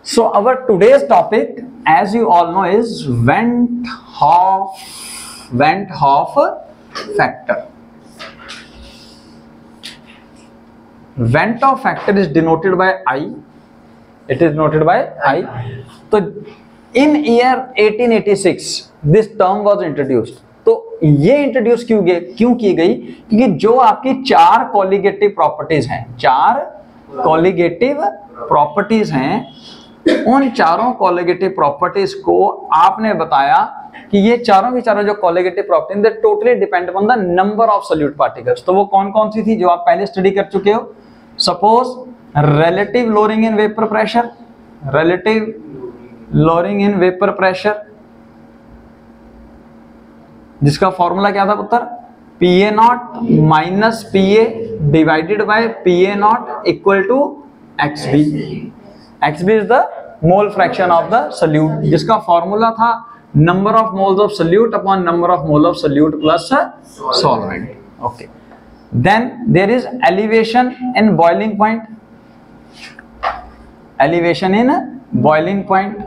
So our today's topic, as you all know, is Van't Hoff factor. Van't Hoff factor is denoted by I. It is denoted by I. So in year 1886 this term was introduced. तो ये introduce क्यों की गई? क्योंकि जो आपकी चार colligative properties हैं, चार कॉलिगेटिव प्रॉपर्टीज हैं, उन चारों कॉलिगेटिव प्रॉपर्टीज को आपने बताया कि ये चारों की चारों जो colligative property they totally depend upon the number of solute particles. तो वो कौन कौन सी थी जो आप पहले स्टडी कर चुके हो? Suppose relative lowering in vapour pressure, relative lowering in vapour pressure, जिसका फॉर्मूला क्या था पुत्र? Pa naught minus Pa divided by Pa naught equal to Xb. Xb is the mole fraction of the solute, जिसका formula था number of moles of solute upon number of mole of solute plus solvent. Okay, then there is elevation in boiling point. Elevation in boiling point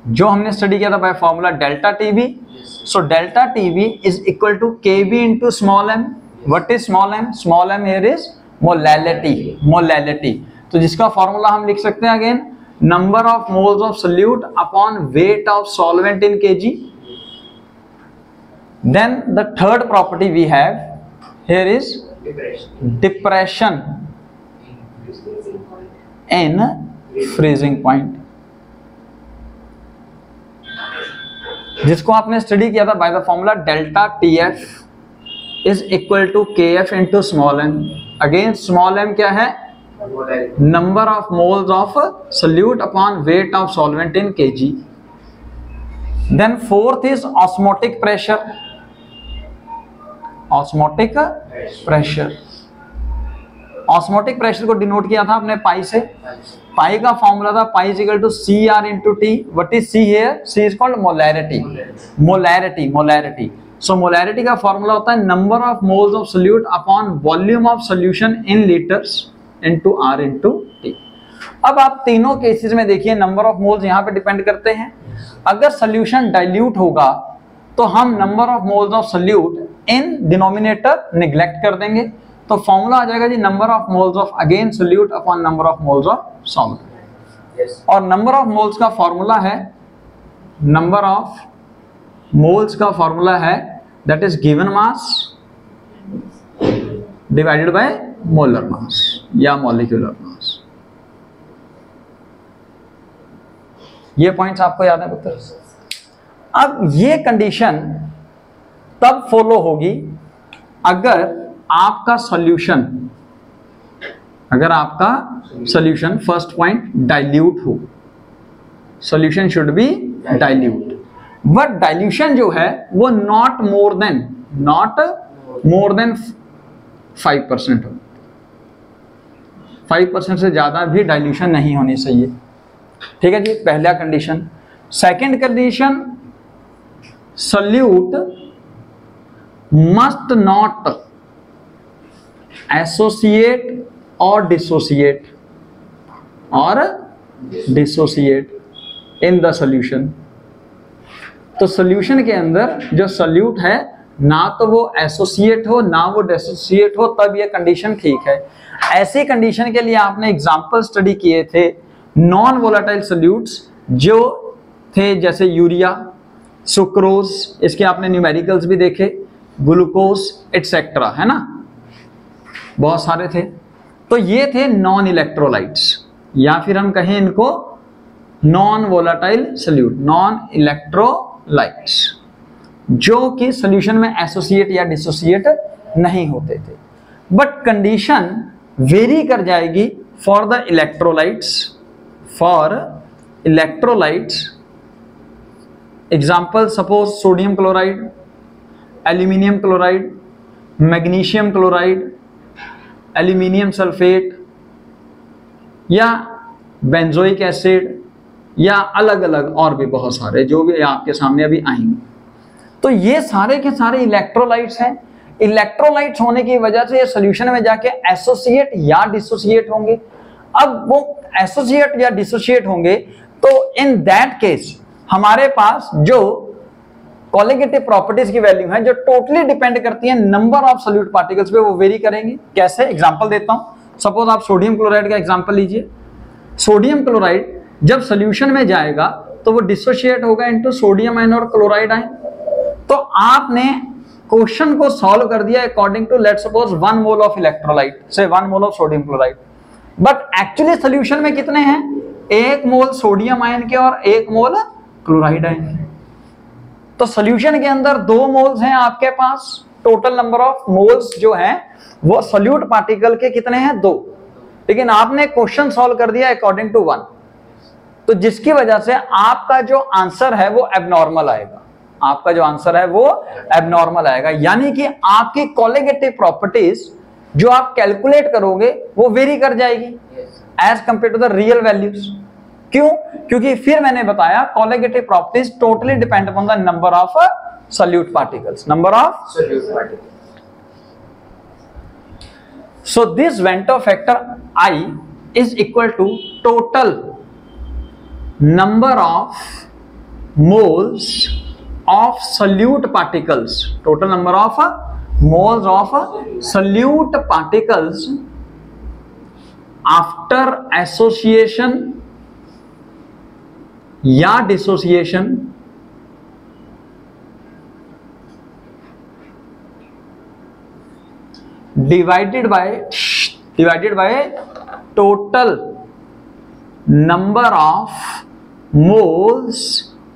जो हमने study किया था by formula delta TB. So delta TB is equal to KB into small M. What is small M? Small M here is molality. Molality, तो जिसका फॉर्मूला हम लिख सकते हैं again number of moles of solute upon weight of solvent in KG. Then the third property we have here is depression in freezing point, जिसको आपने study किया था by the formula delta TF is equal to KF into small M. Again small M क्या है? Number of moles of solute upon weight of solvent in KG. Then fourth is osmotic pressure. Osmotic pressure, osmotic pressure को denote किया था आपने pi से. Pi का formula था pi is equal to CR into T. What is C here? C is called molarity. Molarity, molarity. So molarity का formula होता है number of moles of solute upon volume of solution in litres into R into T. अब आप तीनों cases में देखिए number of moles यहाँ पे डिपेंड करते हैं. अगर सोल्यूशन डाइल्यूट होगा तो हम number of moles of solute in denominator neglect कर देंगे. तो फॉर्मूला आ जाएगा जी number of moles of again solute upon number of moles of solvent. और नंबर ऑफ मोल्स का फॉर्मूला है, नंबर ऑफ मोल्स का फॉर्मूला है that is given mass divided by molar mass या मॉलिक्यूलर मास. ये पॉइंट्स आपको याद है पुत्र? अब ये कंडीशन तब फॉलो होगी अगर आपका सॉल्यूशन, अगर आपका सॉल्यूशन फर्स्ट पॉइंट डाइल्यूट हो. Solution should be dilute, but dilution जो है वो नॉट मोर देन 5% हो. 5% से ज्यादा भी डाइल्यूशन नहीं होनी चाहिए. ठीक है जी, पहला condition. Second condition, solute must not associate और डिसोसिएट इन द सॉल्यूशन. तो सॉल्यूशन के अंदर जो सोल्यूट है ना तो वो एसोसिएट हो ना वो डिसोसिएट हो, तब ये कंडीशन ठीक है. ऐसी कंडीशन के लिए आपने एग्जांपल स्टडी किए थे नॉन वोलेटाइल सोल्यूट्स जो थे, जैसे यूरिया, सुक्रोज, इसके आपने न्यूमेरिकल्स भी देखे, ग्लूकोज एटसेट्रा, है ना, बहुत सारे थे. तो ये थे नॉन इलेक्ट्रोलाइट्स, या फिर हम कहें इनको non volatile solute, non electrolytes, जो कि सॉल्यूशन में एसोसिएट या डिसोसिएट नहीं होते थे. बट कंडीशन वेरी कर जाएगी for the electrolytes. For electrolytes example suppose sodium chloride, aluminium chloride, magnesium chloride, aluminium sulphate या बेंजोइक एसिड, या अलग अलग और भी बहुत सारे जो भी आपके सामने अभी आएंगे. तो ये सारे के सारे इलेक्ट्रोलाइट्स हैं. इलेक्ट्रोलाइट्स होने की वजह से ये सॉल्यूशन में जाके एसोसिएट या डिसोसिएट होंगे. अब वो एसोसिएट या डिसोसिएट होंगे तो इन दैट केस हमारे पास जो कोलिगेटिव प्रॉपर्टीज की वैल्यू है जो टोटली डिपेंड करती है नंबर ऑफ सोल्यूट पार्टिकल्स पे, वो वेरी करेंगे। कैसे? एग्जांपल देता हूं। सपोज आप सोडियम क्लोराइड का एग्जांपल लीजिए। सोडियम क्लोराइड जब सोल्यूशन में जाएगा तो वो डिसोशिएट होगा इनटू सोडियम आयन और क्लोराइड आयन। तो आपने क्वेश्चन को सॉल्व कर दिया according to let's suppose 1 mole of electrolyte, से 1 mole of sodium chloride, but actually solution में कितने हैं? 1 मोल सोडियम आयन के और 1 मोल क्लोराइड आयन के। तो सोल्यूशन के अंदर 2 मोल्स हैं आपके पास। टोटल नंबर ऑफ मोल्स जो हैं वो सोल्यूट पार्टिकल के कितने हैं? 2। लेकिन आपने क्वेश्चन सॉल्व कर दिया अकॉर्डिंग टू 1, तो जिसकी वजह से आपका जो आंसर है वो एबनॉर्मल आएगा। आपका जो आंसर है वो एबनॉर्मल आएगा, यानी कि आपकी कोलिगेटिव प्रॉपर्टीज जो आप कैलकुलेट करोगे वो वेरी कर जाएगी as compared to the real values. क्यों? क्योंकि फिर मैंने बताया colligative properties totally depend upon the number of solute particles, number of solute particles. So this Ventov factor I is equal to total number of moles of solute particles, total number of moles of solute particles after association या dissociation divided by total number of moles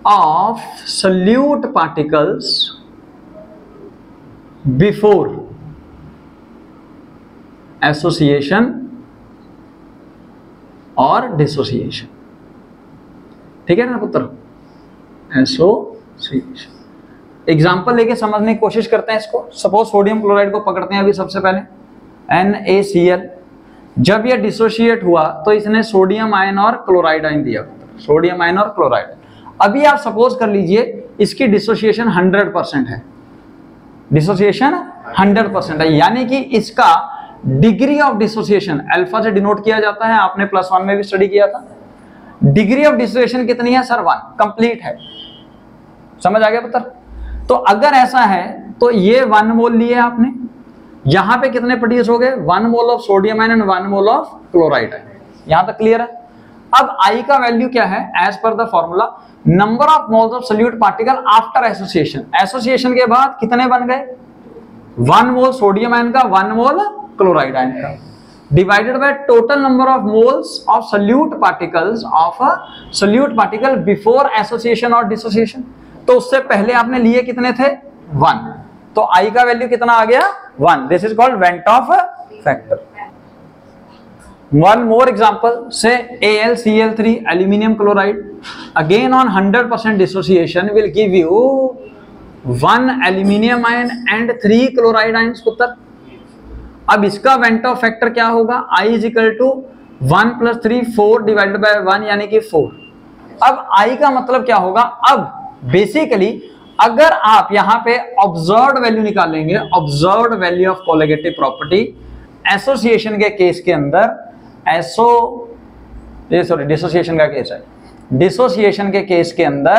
of solute particles before association और dissociation। ठीक है ना पुत्र? Association. Example लेके समझने की कोशिश करते हैं इसको। सपोज सोडियम क्लोराइड को पकड़ते हैं अभी सबसे पहले, NaCl। जब ये डिसोशिएट हुआ तो इसने सोडियम आयन और क्लोराइड आयन दिया, सोडियम आयन और क्लोराइड। अभी आप सपोज कर लीजिए इसकी डिसोसिएशन 100% है, डिसोसिएशन 100% है, यानी कि इसका डिग्री ऑफ डिसोसिएशन अल्फा से डिनोट किया जाता है, आपने +1 में भी स्टडी किया था। डिग्री ऑफ डिसोसिएशन कितनी है सर? 1, कंप्लीट है। समझ आ गया पुत्र? तो अगर ऐसा है तो ये 1 मोल लिए आपने, यहां पे कितने प्रोड्यूस हो गए? 1 mole of sodium ion and 1 mole of chloride ion. यहां तक क्लियर है? अब I का वैल्यू क्या है? As per the formula number of moles of solute particle after association. Association के बाद कितने बन गए? 1 मोल सोडियम आयन का, 1 मोल क्लोराइड आयन का, divided by total number of moles of solute particles of a solute particle before association और dissociation. तो उससे पहले आपने लिए कितने थे? 1। तो I का वैल्यू कितना आ गया? 1। This is called van't Hoff factor. One more example, say AlCl3 aluminium chloride, again on 100% dissociation will give you 1 aluminium ion and 3 chloride ions पुत्र। अब इसका वेंटॉफ फैक्टर क्या होगा? I is equal to 1 + 3 4 divided by 1 यानी कि 4। अब I का मतलब क्या होगा? अब बेसिकली अगर आप यहां पे ऑब्जर्व्ड वैल्यू निकालेंगे, observed value of colligative property association के केस के अंदर, डिसोसिएशन का केस है, डिसोसिएशन के केस के अंदर,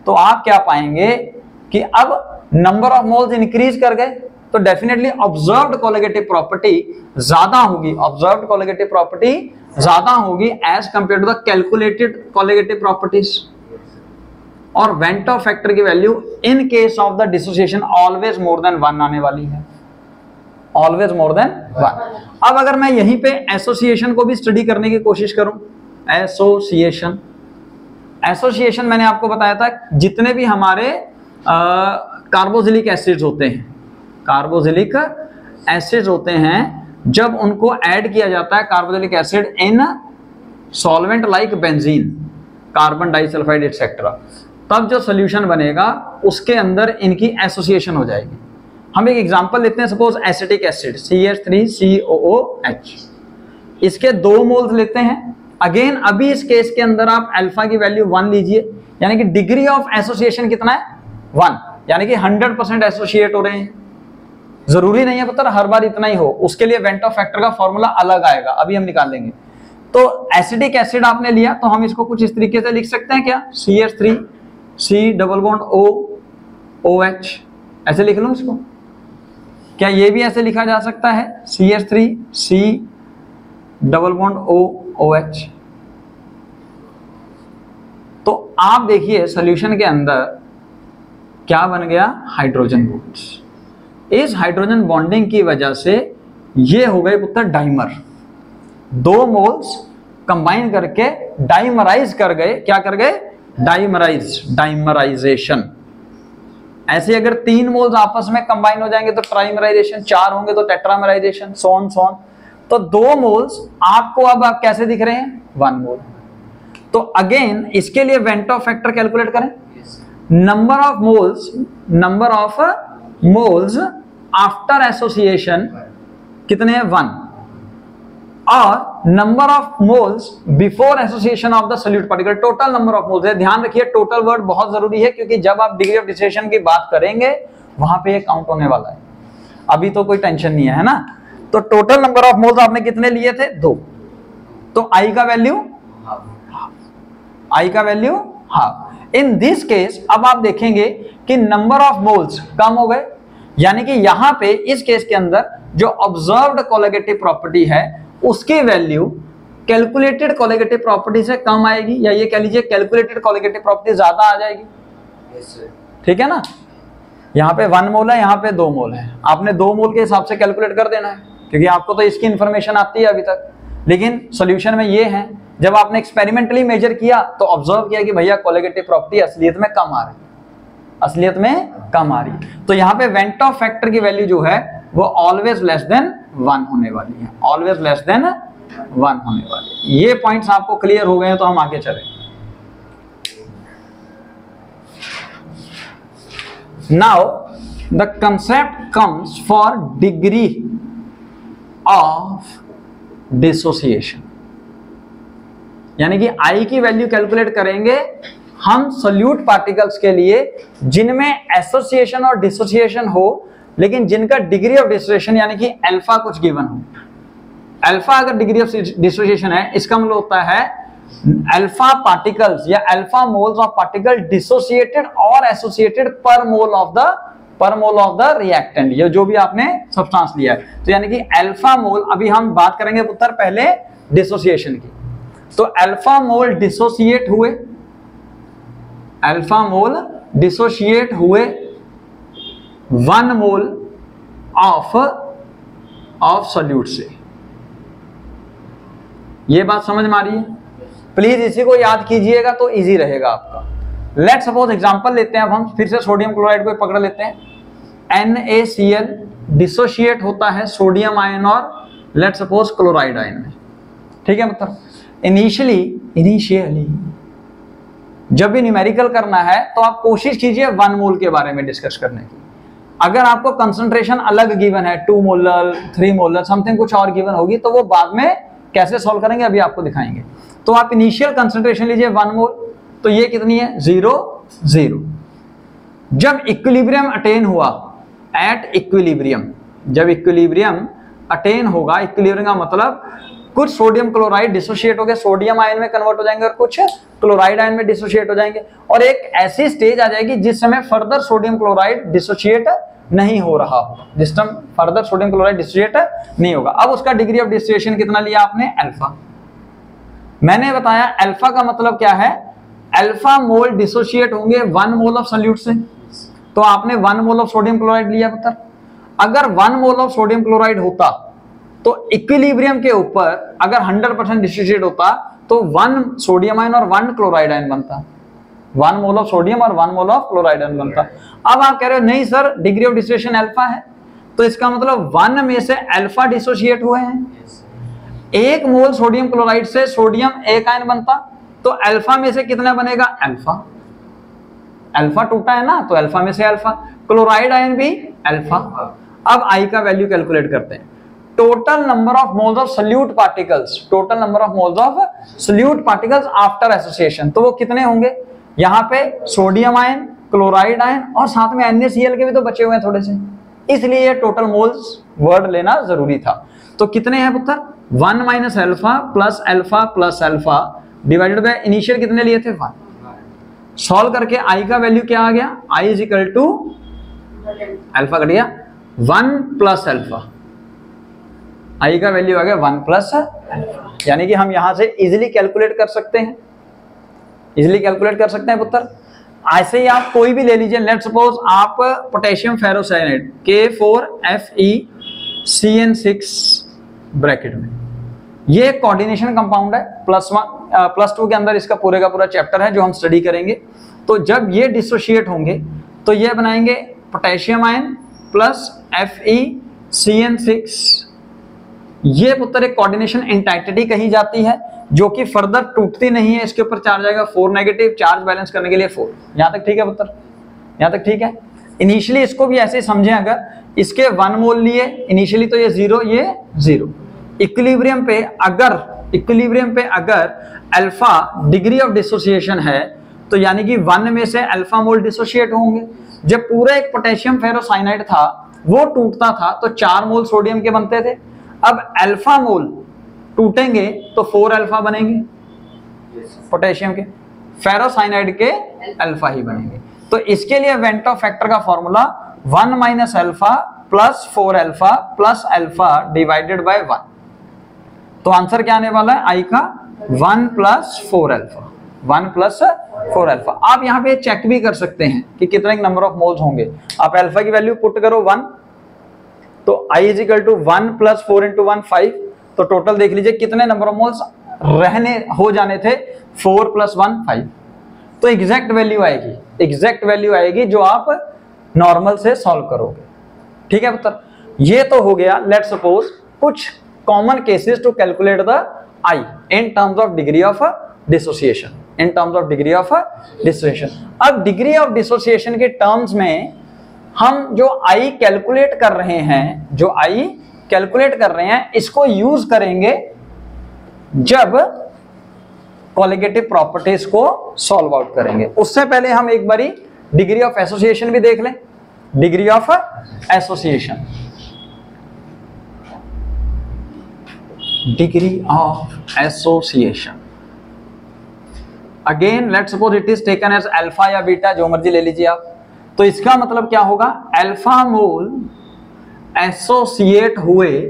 तो आप क्या पाएंगे कि अब नंबर ऑफ मोल्स इंक्रीज कर गए, तो डेफिनेटली ऑब्जर्व्ड कोलिगेटिव प्रॉपर्टी ज्यादा होगी, ऑब्जर्व्ड कोलिगेटिव प्रॉपर्टी ज्यादा होगी as compared to the calculated colligative properties. और वेंटॉफ फैक्टर की value in case of the dissociation always more than 1 आने वाली है, ऑलवेज मोर देन 1। अब अगर मैं यहीं पे एसोसिएशन को भी स्टडी करने की कोशिश करूं, एसोसिएशन, एसोसिएशन मैंने आपको बताया था जितने भी हमारे कार्बोक्सिलिक एसिड्स होते हैं, कार्बोक्सिलिक एसिड्स होते हैं, जब उनको ऐड किया जाता है carboxylic acid in solvent like benzene, carbon disulphide etcetera, तब जो सोल्यूशन बनेगा उसके अंदर इनकी एसोसिएशन हो जाएगी। हम एक एग्जांपल लेते हैं, सपोज एसिटिक एसिड CH3COOH, इसके 2 मोल्स लेते हैं। अगेन अभी इस केस के अंदर आप अल्फा की वैल्यू 1 लीजिए, यानी कि डिग्री ऑफ एसोसिएशन कितना है? 1, यानी कि 100% एसोसिएट हो रहे हैं। जरूरी नहीं है पुत्र हर बार इतना ही हो, उसके लिए वेंटॉफ फैक्टर का फॉर्मूला अलग आएगा, अभी हम निकालेंगे। तो एसिडिक एसिड आपने लिया तो हम इसको कुछ इस तरीके से लिख सकते हैं क्या, CH3 C double bond O OH, ऐसे लिख लूं इसको, क्या ये भी ऐसे लिखा जा सकता है, CH3 C double bond O OH। तो आप देखिए सॉल्यूशन के अंदर क्या बन गया, हाइड्रोजन बॉन्ड्स। इस हाइड्रोजन बॉन्डिंग की वजह से ये हो गए पुत्र डाइमर, 2 मोल्स कंबाइन करके डाइमराइज कर गए, क्या कर गए, डाइमराइजेशन। ऐसे अगर 3 मोल्स आपस में कंबाइन हो जाएंगे तो ट्राइमराइजेशन, 4 होंगे तो टेट्रामराइजेशन, सोन। तो 2 मोल्स आपको अब आप कैसे दिख रहे हैं, 1 मोल। तो अगेन इसके लिए वेंटो फैक्टर कैलकुलेट करें, number of moles after association कितने हैं, 1, और number of moles before association of the solute particle, total number of moles है। ध्यान रखिए टोटल वर्ड बहुत जरूरी है, क्योंकि जब आप डिग्री ऑफ डिसोसिएशन की बात करेंगे वहां पे ये काउंट होने वाला है। अभी तो कोई टेंशन नहीं है ना। तो टोटल नंबर ऑफ मोल्स आपने कितने लिए थे, 2। तो आई का value half. In this case अब आप देखेंगे कि नंबर ऑफ मोल्स कम हो गए, यानी कि यहां पे इस केस के अंदर जो ऑब्जर्व्ड कोलिगेटिव प्रॉपर्टी है उसकी वैल्यू कैलकुलेटेड कोलिगेटिव प्रॉपर्टी से कम आएगी, या ये कह लीजिए कैलकुलेटेड कोलिगेटिव प्रॉपर्टी ज्यादा आ जाएगी। ठीक है ना, यहाँ पे 1 मोल है, यहाँ पे 2 मोल है, आपने 2 मोल के हिसाब से कैलकुलेट कर देना है, क्योंकि आपको तो इसकी इंफॉर्मेशन आती है अभी तक। लेकिन सॉल्यूशन में ये है, जब आपने एक्सपेरिमेंटली मेजर किया तो ऑब्जर्व किया कि भैया कोलिगेटिव प्रॉपर्टी असलियत में कम आ रही है, तो यहाँ पे वेंटो फैक्टर की वैल्यू जो है वो ऑलवेज लेस देन 1 होने वाली है, ऑलवेज लेस देन 1 होने वाली है। ये पॉइंट्स आपको क्लियर हो गए हैं तो हम आगे चलें। Now the concept comes for degree of dissociation, यानी कि आई की वैल्यू कैलकुलेट करेंगे हम सोल्यूट पार्टिकल्स के लिए जिनमें एसोसिएशन और डिसोसिएशन हो, लेकिन जिनका डिग्री ऑफ डिसोसिएशन यानी कि अल्फा कुछ गिवन हो। अल्फा अगर डिग्री ऑफ डिसोसिएशन है, इसका मतलब होता है अल्फा पार्टिकल्स या alpha moles of particle dissociated और एसोसिएटेड पर मोल ऑफ द रिएक्टेंट, ये जो भी आपने सब्सटेंस लिया है। तो यानी कि अल्फा मोल, अभी हम बात करेंगे पुत्र पहले डिसोसिएशन की। तो अल्फा मोल डिसोसिएट हुए 1 मोल ऑफ सॉल्यूट से। ये बात समझ में आ रही है? प्लीज इसी को याद कीजिएगा तो इजी रहेगा आपका। लेट सपोज एग्जांपल लेते हैं, अब हम फिर से सोडियम क्लोराइड को पकड़ लेते हैं। NaCl डिसोशिएट होता है सोडियम आयन और लेट सपोज क्लोराइड आयन में। ठीक है, मतलब इनिशियली जब भी न्यूमेरिकल करना है तो आप कोशिश कीजिए 1 मोल के बारे में डिस्कस करने की। अगर आपको कंसंट्रेशन अलग गिवन है, 2 मोलर 3 मोलर समथिंग कुछ और गिवन होगी, तो वो बाद में कैसे सॉल्व करेंगे अभी आपको दिखाएंगे। तो आप इनिशियल कंसंट्रेशन लीजिए 1 मोल, तो ये कितनी है 0 जब इक्विलिब्रियम अटेन हुआ, एट इक्विलिब्रियम, जब इक्विलिब्रियम अटेन होगा, इक्विलिब्रियम का मतलब कुछ सोडियम क्लोराइड डिसोशिएट हो गए, सोडियम आयन में कन्वर्ट हो जाएंगे और कुछ क्लोराइड आयन में डिसोशिएट हो जाएंगे, और एक ऐसी स्टेज आ जाएगी जिस समय फर्दर सोडियम क्लोराइड डिसोशिएट नहीं हो रहा हो, जिस time further sodium chloride dissociate नहीं होगा। अब उसका डिग्री ऑफ डिसोसिएशन कितना लिया आपने, अल्फा। मैंने बताया अल्फा का मतलब क्या है, अल्फा मोल डिसोशिएट होंगे 1 मोल ऑफ सॉल्यूट से, तो आपने 1 मोल ऑफ सोडियम क्लोराइड लिया पुत्र। अगर 1 मोल ऑफ सोडियम क्लोराइड होता तो इक्विलिब्रियम के ऊपर अगर 100% डिसोशिएट होता तो 1 सोडियम आयन और 1 क्लोराइड आयन बनता, 1 मोल ऑफ सोडियम और 1 मोल ऑफ क्लोराइड आयन बनता। अब आप कह रहे हो नहीं sir degree of dissociation alpha है, तो इसका मतलब 1 में से अल्फा डिसोशिएट हुए हैं। 1 मोल सोडियम क्लोराइड से सोडियम एक आयन बनता, तो अल्फा में से कितना बनेगा, अल्फा टूटा है ना, तो अल्फा में से अल्फा, क्लोराइड आयन भी अल्फा। अब आई का वैल्यू कैलकुलेट करते हैं। Total number of moles of solute particles after association, तो वो कितने होंगे, यहाँ पे सोडियम आयन, क्लोराइड आयन और साथ में NaCl के भी तो बचे हुए हैं थोड़े से, इसलिए ये टोटल मोल्स वर्ड लेना जरूरी था। तो कितने हैं पुत्र, 1 minus alpha plus alpha divided by initial कितने लिए थे 1। सॉल्व करके आई का वैल्यू क्या आ गया, i is equal to alpha cut गया 1 प्लस अल्फा, आई का वैल्यू आ गया 1 प्लस अल्फा। यानी कि हम यहां से इजीली कैलकुलेट कर सकते हैं, इजीली कैलकुलेट कर सकते हैं पुत्र। ऐसे ही आप कोई भी ले लीजिए, लेट सपोज आप पोटेशियम फेरोसाइनाइड K4FeCN6 ब्रैकेट में, ये कोऑर्डिनेशन कंपाउंड है, +2 के अंदर इसका पूरे का पूरा चैप्टर है जो हम स्टडी करेंगे। तो जब ये डिसोशिएट होंगे तो ये बनाएंगे पोटेशियम आयन प्लस FeCN6। ये पुत्र एक कोऑर्डिनेशन एंटाइटी कही जाती है जो कि फर्दर टूटती नहीं है, इसके ऊपर चार्ज आएगा 4 नेगेटिव, चार्ज बैलेंस करने के लिए 4। यहां तक ठीक है पुत्र, यहां तक ठीक है। इनिशियली इसको भी ऐसे समझें, अगर इसके 1 मोल लिए इनिशियली तो ये 0 ये 0। इक्विलिब्रियम पे अगर अल्फा डिग्री ऑफ डिसोसिएशन है तो यानी कि 1 में से अल्फा मोल डिसोशिएट होंगे। जब पूरा एक पोटेशियम फेरोसाइनाइड था वो टूटता था तो 4 मोल सोडियम के बनते थे। अब अल्फा मोल टूटेंगे तो 4 अल्फा बनेंगे पोटेशियम के, फेरोसाइनाइड के अल्फा ही बनेंगे। तो इसके लिए वेंटो फैक्टर का formula 1 minus alpha plus 4 alpha plus alpha divided by 1। तो आंसर क्या आने वाला है, आई का 1 प्लस 4 अल्फा, 1 प्लस 4 अल्फा। आप यहाँ पे चेक भी कर सकते हैं कि कितने नंबर ऑफ मोल्स होंगे। आप अल्फा की वैल्यू पुट करो 1, तो I is equal to 1 plus 4 into 1 5। तो टोटल देख लीजिए कितने नंबर ऑफ मोल्स हो जाने थे, 4 प्लस 1 5। तो एग्जैक्ट वैल्यू आएगी जो आप नॉर्मल से सॉल्व करोगे। ठीक है पुत्र, ये तो हो गया लेट सपोज कुछ common cases to calculate the I in terms of degree of dissociation, अब डिग्री ऑफ डिसोसिएशन के टर्म्स में हम जो I कैलकुलेट कर रहे हैं इसको यूज करेंगे जब कॉलिगेटिव प्रॉपर्टीज को सॉल्व आउट करेंगे। उससे पहले हम एक बारी डिग्री ऑफ एसोसिएशन भी देख लें। Degree of association, again let's suppose it is taken as alpha या बीटा, जो मर्जी ले लीजिए आप। तो इसका मतलब क्या होगा, अल्फा मोल एसोसिएट हुए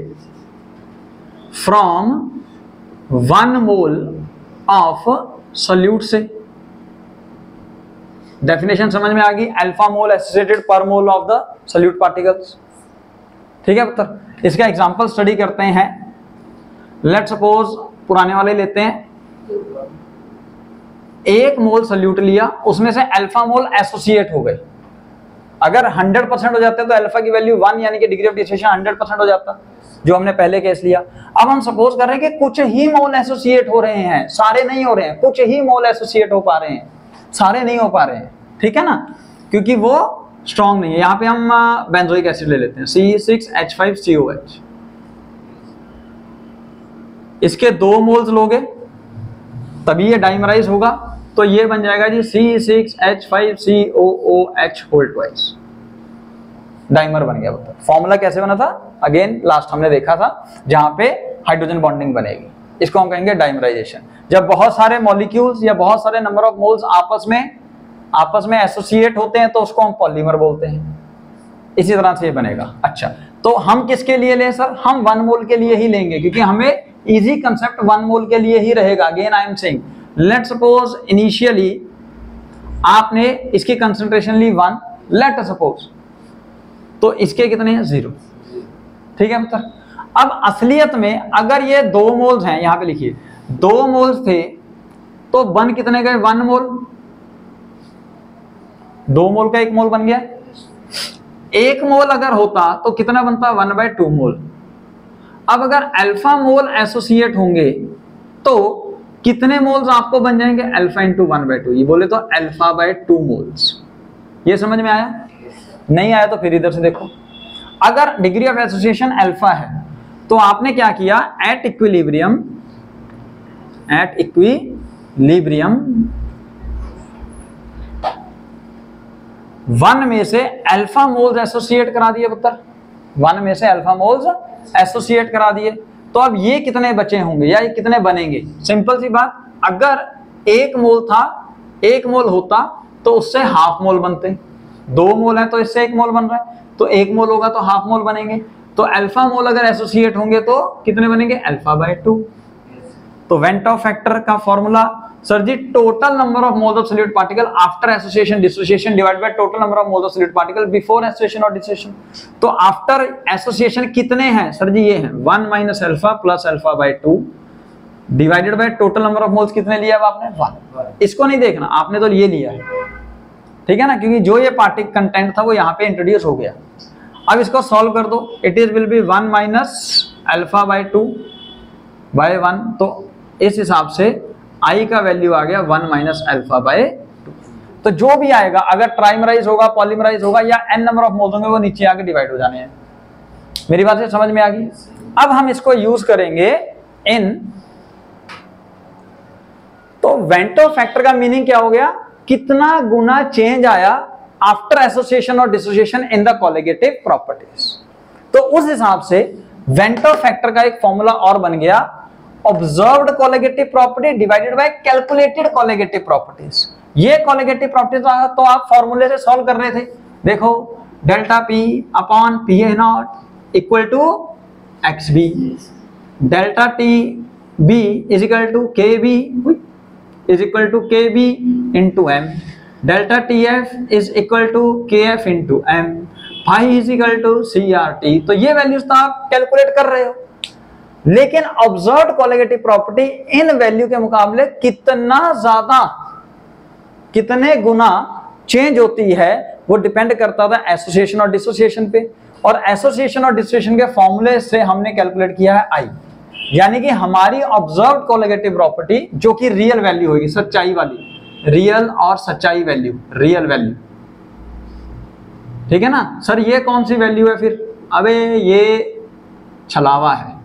फ्रॉम 1 मोल ऑफ सोल्यूट से। डेफिनेशन समझ में आ गई, अल्फा मोल एसोसिएटेड पर mole of the solute particles. ठीक है पुत्र, इसका एग्जांपल स्टडी करते हैं। लेट सपोज पुराने वाले लेते हैं, 1 मोल सोल्यूट लिया, उसमें से अल्फा मोल एसोसिएट हो गए। अगर 100% हो जाते तो अल्फा की वैल्यू 1 यानी कि डिग्री ऑफ डिसोसिएशन 100% हो जाता, जो हमने पहले केस लिया। अब हम सपोज कर रहे हैं कि कुछ ही मोल एसोसिएट हो रहे हैं, सारे नहीं हो रहे हैं, कुछ ही मोल एसोसिएट हो पा रहे हैं, सारे नहीं हो पा रहे हैं। ठीक है ना, क्योंकि वो स्ट्रॉन्ग नहीं है। यहां पे हम बेंजोइक एसिड ले लेते हैं, C6H5COH। इसके 2 मोल्स लोगे तभी ये डाइमराइज होगा, तो ये बन जाएगा जी C6H5COOH होल ट्वाइस, डाइमर बन गया। फॉर्मूला कैसे बना था, अगेन लास्ट हमने देखा था, जहां पे हाइड्रोजन बॉन्डिंग बनेगी, इसको हम कहेंगे डाइमराइजेशन। जब बहुत सारे मॉलिक्यूल्स या बहुत सारे नंबर ऑफ मोल्स आपस में एसोसिएट होते हैं तो उसको हम पॉलीमर बोलते हैं। इसी तरह से ये बनेगा। अच्छा, तो हम किसके लिए लें सर, हम 1 मोल के लिए ही लेंगे, क्योंकि हमें इजी कंसेप्ट 1 मोल के लिए ही रहेगा। Again I am saying, let suppose initially आपने इसकी कंसंट्रेशन ली 1, लेट सपोज, तो इसके कितने हैं 0। ठीक है मित्र, अब असलियत में अगर ये 2 मोल्स हैं, यहां पे लिखिए 2 मोल्स थे तो बन कितने गए, 1 मोल। 2 मोल का 1 मोल बन गया। 1 मोल अगर होता तो कितना बनता, 1/2 मोल। अब अगर अल्फा मोल एसोसिएट होंगे तो कितने मोल्स आपको बन जाएंगे, अल्फा इंटू 1/2। ये बोले तो अल्फा/2 मोल्स। ये समझ में आया? नहीं आया तो फिर इधर से देखो। अगर डिग्री ऑफ एसोसिएशन अल्फा है तो आपने क्या किया, एट इक्विलिब्रियम 1 में से अल्फा मोल्स एसोसिएट करा दिए पुत्र, 1 में से अल्फा मोल्स एसोसिएट करा दिए। तो अब ये कितने बचे होंगे या ये कितने बनेंगे? सिंपल सी बात, अगर 1 मोल था, 1 मोल होता तो उससे हाफ मोल बनते, 2 मोल है तो इससे 1 मोल बन रहा है, तो 1 मोल होगा तो हाफ मोल बनेंगे। तो अल्फा मोल अगर एसोसिएट होंगे तो कितने बनेंगे? Alpha by 2। तो वेंट ऑफ फैक्टर का फॉर्मूला, सर जी total number of moles of solute particle after association dissociation divided by total number of moles of solute particle before association और डिसोसिएशन। तो आफ्टर एसोसिएशन कितने हैं? Sir जी ये हैं 1 minus alpha plus alpha by 2 divided by total number of moles कितने लिया अब आपने? 1। इसको नहीं देखना, आपने तो ये लिया है, ठीक है ना, क्योंकि जो ये पार्टिकल कंटेंट था वो यहाँ पे इंट्रोड्यूस हो गया। अब इसको सॉल्व कर दो, it is will be 1 minus alpha by 2 by 1। तो इस हिसाब से आई का वैल्यू आ गया 1 माइनस अल्फा बाय 2। तो जो भी आएगा, अगर ट्राइमराइज होगा, पॉलीमराइज होगा या n नंबर ऑफ मोल्स होंगे, वो नीचे आके डिवाइड हो जाने हैं। मेरी बात से समझ में आ गई? अब हम इसको यूज करेंगे इन, तो वेंटो फैक्टर का मीनिंग क्या हो गया? कितना गुना चेंज आया आफ्टर एसोसिएशन और dissociation in the colligative properties. तो उस हिसाब से वेंटो फैक्टर का एक फॉर्मूला और बन गया, observed colligative property divided by calculated colligative properties. ये कोलिगेटिव प्रॉपर्टीज तो आप फॉर्मूले से सॉल्व कर रहे थे। देखो delta P upon P A naught equal to X B, delta T B is equal to K B is equal to K B into M, delta T F is equal to K F into M, phi is equal to C R T. तो ये values तो आप calculate कर रहे हो, लेकिन observed colligative property in value के मुकाबले कितना ज्यादा, कितने गुना चेंज होती है, वो डिपेंड करता था एसोसिएशन और डिसोसिएशन पे। और एसोसिएशन और डिसोसिएशन के फॉर्मूले से हमने कैलकुलेट किया है आई, यानी कि हमारी ऑब्जर्व्ड कोलिगेटिव प्रॉपर्टी जो कि रियल वैल्यू होगी, सच्चाई वाली, रियल और सच्चाई वैल्यू, रियल वैल्यू, ठीक है ना। सर ये कौन सी वैल्यू है फिर? अबे ये छलावा है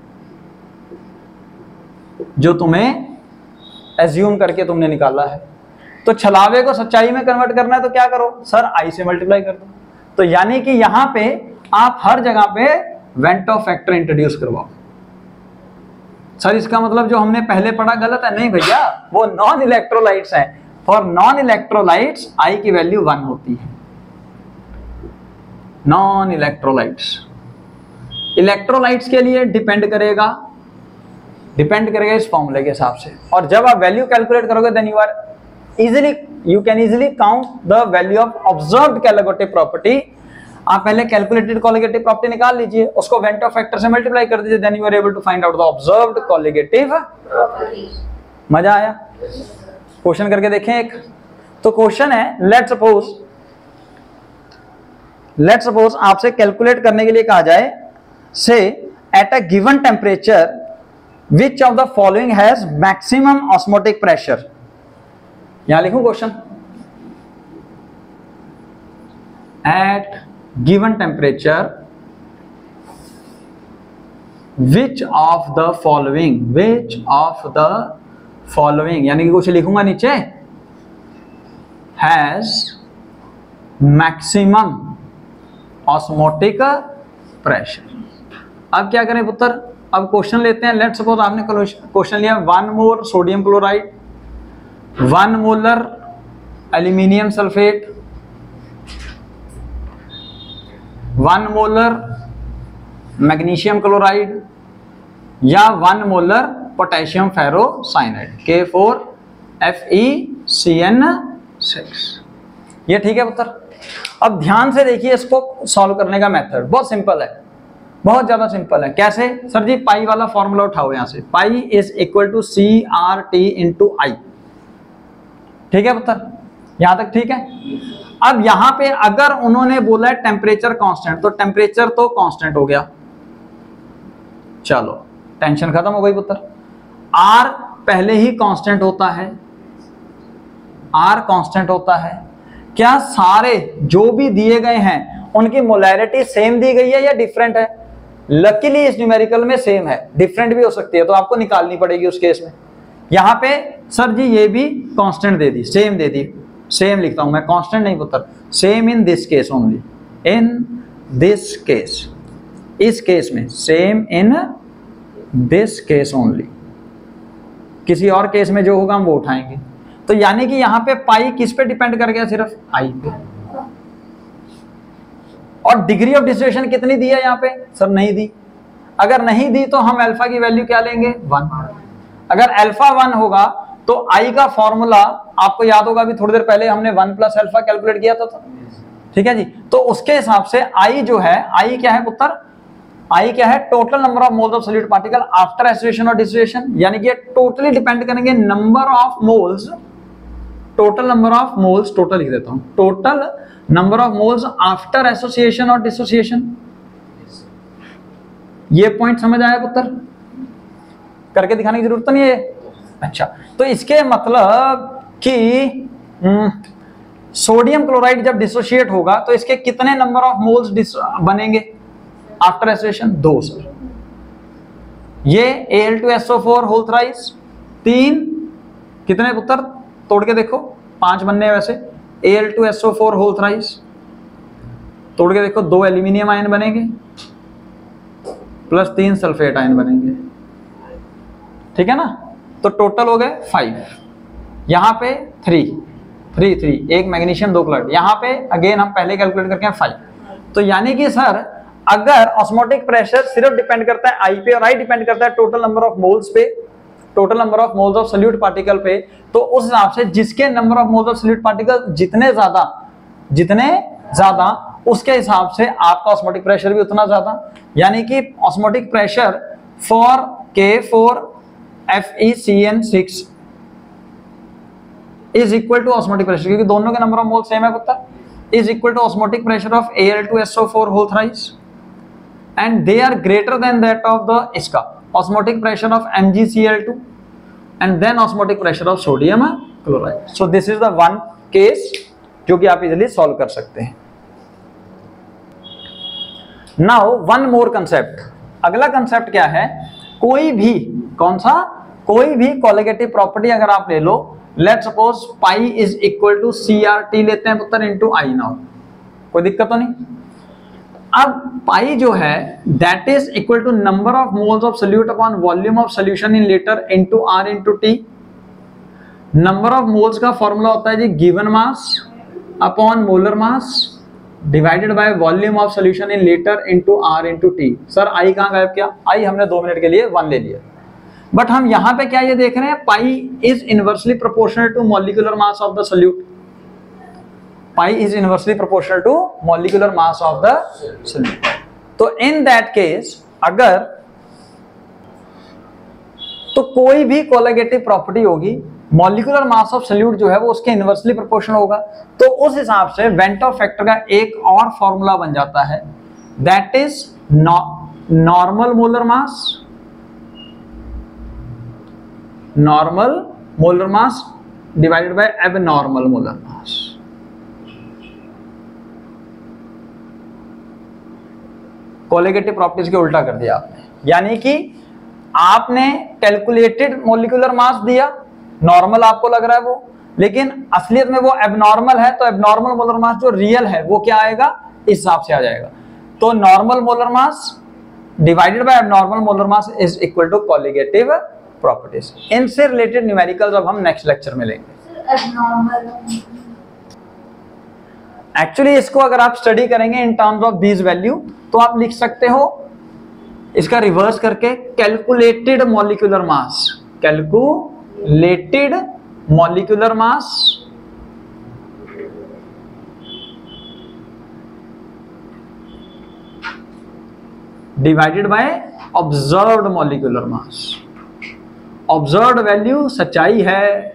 जो तुम्हें एज्यूम करके तुमने निकाला है। तो छलावे को सच्चाई में कन्वर्ट करना है तो क्या करो? सर आई से मल्टीप्लाई कर दो। तो यानी कि यहां पे आप हर जगह पे वेंटो फैक्टर इंट्रोड्यूस करवाओ। सर इसका मतलब जो हमने पहले पढ़ा गलत है? नहीं भैया, वो नॉन इलेक्ट्रोलाइट्स हैं। फॉर नॉन इलेक्ट्रोलाइट्स आई की वैल्यू 1 होती है। नॉन इलेक्ट्रोलाइट्स, इलेक्ट्रोलाइट्स के लिए डिपेंड करेगा इस फॉर्मूले के हिसाब से। और जब आप वैल्यू कैलकुलेट करोगे then you can easily count the value of observed colligative property. आप पहले कैलकुलेटेड कोलिगेटिव प्रॉपर्टी निकाल लीजिए, उसको वेंटो फैक्टर से मल्टीप्लाई कर दीजिए, then you are able to find out the observed colligative property. मजा आया? क्वेश्चन करके देखें एक। तो क्वेश्चन है, लेट्स सपोज आपसे कैलकुलेट करने के लिए कहा जाए, से at a given temperature which of the following has maximum osmotic pressure। यहां लिखूं question, at given temperature which of the following यानी कि कुछ लिखूंगा नीचे, has maximum osmotic pressure। अब क्या करें पुत्र? अब क्वेश्चन लेते हैं। लेट्स सपोज आपने क्वेश्चन लिया 1 मोल sodium chloride, 1 molar aluminium sulphate, 1 molar magnesium chloride या 1 मोलर पोटेशियम फेरोसाइनाइड K4FeCN6। ये ठीक है पुत्र? अब ध्यान से देखिए, इसको सॉल्व करने का मेथड बहुत सिंपल है, बहुत ज्यादा सिंपल है। कैसे? सर जी पाई वाला फॉर्मूला उठाओ यहां से, pi is equal to CRT into i. ठीक है पुत्र? यहां तक ठीक है? अब यहां पे अगर उन्होंने बोला है टेम्परेचर कांस्टेंट, तो टेम्परेचर तो कांस्टेंट हो गया, चलो टेंशन खत्म हो गई पुत्र। R पहले ही कांस्टेंट होता है, R कांस्टेंट होता है। क्या सारे जो भी दिए गए हैं उनकी मोलैरिटी सेम दी गई है या डिफरेंट है? लकीली इस न्यूमेरिकल में सेम है, डिफरेंट भी हो सकती है तो आपको निकालनी पड़ेगी उस केस में। यहां पे सर जी ये भी कांस्टेंट दे दी, सेम दे दी, सेम लिखता हूं मैं, कांस्टेंट नहीं पुत्र, same in this case only, in this case. इस केस में, same in this case only, किसी और केस में जो होगा हम वो उठाएंगे। तो यानी कि यहां पे पाई किस पे डिपेंड कर गया, सिर्फ आई पे। और डिग्री ऑफ डिस्ट्रीब्यूशन कितनी दी है यहां पे, सर नहीं दी। अगर नहीं दी तो हम अल्फा की वैल्यू क्या लेंगे, 1। अगर अल्फा 1 होगा तो आई का फॉर्मूला आपको याद होगा, अभी थोड़ी देर पहले हमने 1 प्लस अल्फा कैलकुलेट किया था, ठीक है जी। तो उसके हिसाब से आई जो है, आई क्या है पुत्र, आई क्या है, total number of moles of solute particle after association और डिसोसिएशन, यानी कि टोटली डिपेंड करेंगे number of moles, total number of moles, total लिख देता हूं, total number of moles after association और डिसोसिएशन। ये पॉइंट समझ आया पुत्र, करके दिखाने की जरूरत नहीं है। अच्छा, तो इसके मतलब कि सोडियम क्लोराइड जब डिसोशिएट होगा तो इसके कितने नंबर ऑफ मोल्स बनेंगे आफ्टर एसोसिएशन, 2 सर। ये Al2SO4 होल थ्राइस 3, कितने पुत्र, तोड़ के देखो, 5 बनने हैं वैसे। Al2SO4 होल थ्राइस, तोड़ के देखो, 2 एल्यूमिनियम आयन बनेंगे प्लस 3 सल्फेट आयन बनेंगे, ठीक है ना। तो टोटल हो गए 5, यहां पे 3, एक मैग्नीशियम 2 क्लोराइड, यहां पे अगेन हम पहले कैलकुलेट करके 5। तो यानी कि सर अगर ऑस्मोटिक प्रेशर सिर्फ डिपेंड करता है आई पे और आई डिपेंड करता है टोटल नंबर ऑफ मोल्स पे, total number of moles of solute particle पे, तो उस हिसाब से जिसके number of moles of solute particle जितने ज्यादा उसके हिसाब से आपका ऑस्मोटिक प्रेशर भी उतना ज्यादा। यानी कि osmotic pressure for K4FeCN6 is equal to osmotic pressure, क्योंकि दोनों के नंबर ऑफ मोल सेम है पता, is equal to osmotic pressure of Al2SO4 whole thrice and they are greater than that of the इसका osmotic pressure of MgCl2 and then osmotic pressure of sodium chloride. So this is the one case जो कि आप easily solve कर सकते हैं। Now one more concept, अगला concept क्या है, कोई भी, कौन सा, कोई भी कोलिगेटिव प्रॉपर्टी अगर आप ले लो, let suppose pi is equal to CRT लेते हैं पुत्र इनटू आई, नाउ कोई दिक्कत तो नहीं। अब पाई जो है that is equal to number of moles of solute upon volume of solution in litre into R into T। Number of moles का फॉर्मूला होता है जी given mass upon molar mass divided by volume of solution in litre into R into T। Sir i कहां गायब किया, आई हमने 2 minute के लिए 1 ले लिया, बट हम यहां पे क्या ये देख रहे हैं, pi is inversely proportional to molecular mass of the solute, pi is inversely proportional to molecular mass of the solute. तो इन दैट केस अगर तो कोई भी कोलिगेटिव प्रॉपर्टी होगी, मॉलिक्यूलर मास ऑफ सोल्यूट जो है वो उसके इनवर्सली प्रोपोर्शनल होगा, तो उस हिसाब से वेंट ऑफ फैक्टर का एक और फॉर्मूला बन जाता है, that is normal molar mass, normal molar mass divided by abnormal molar mass. Colligative properties के उल्टा कर दिया आपने, यानी कि आपने कैलकुलेटेड मॉलिक्यूलर मास दिया, नॉर्मल आपको लग रहा है वो, लेकिन असलियत में वो एबनॉर्मल है, तो एबनॉर्मल मोलर मास जो रियल है वो क्या आएगा, इस हिसाब से आ जाएगा। तो normal molar mass divided by abnormal molar mass is equal to colligative properties. इनसे रिलेटेड न्यूमेरिकल्स अब हम नेक्स्ट लेक्चर में लेंगे। एक्चुअली इसको अगर आप स्टडी करेंगे इन टर्म्स ऑफ दीज वैल्यू तो आप लिख सकते हो इसका रिवर्स करके calculated molecular mass, calculated molecular mass divided bye observed molecular mass. Observed value सच्चाई है,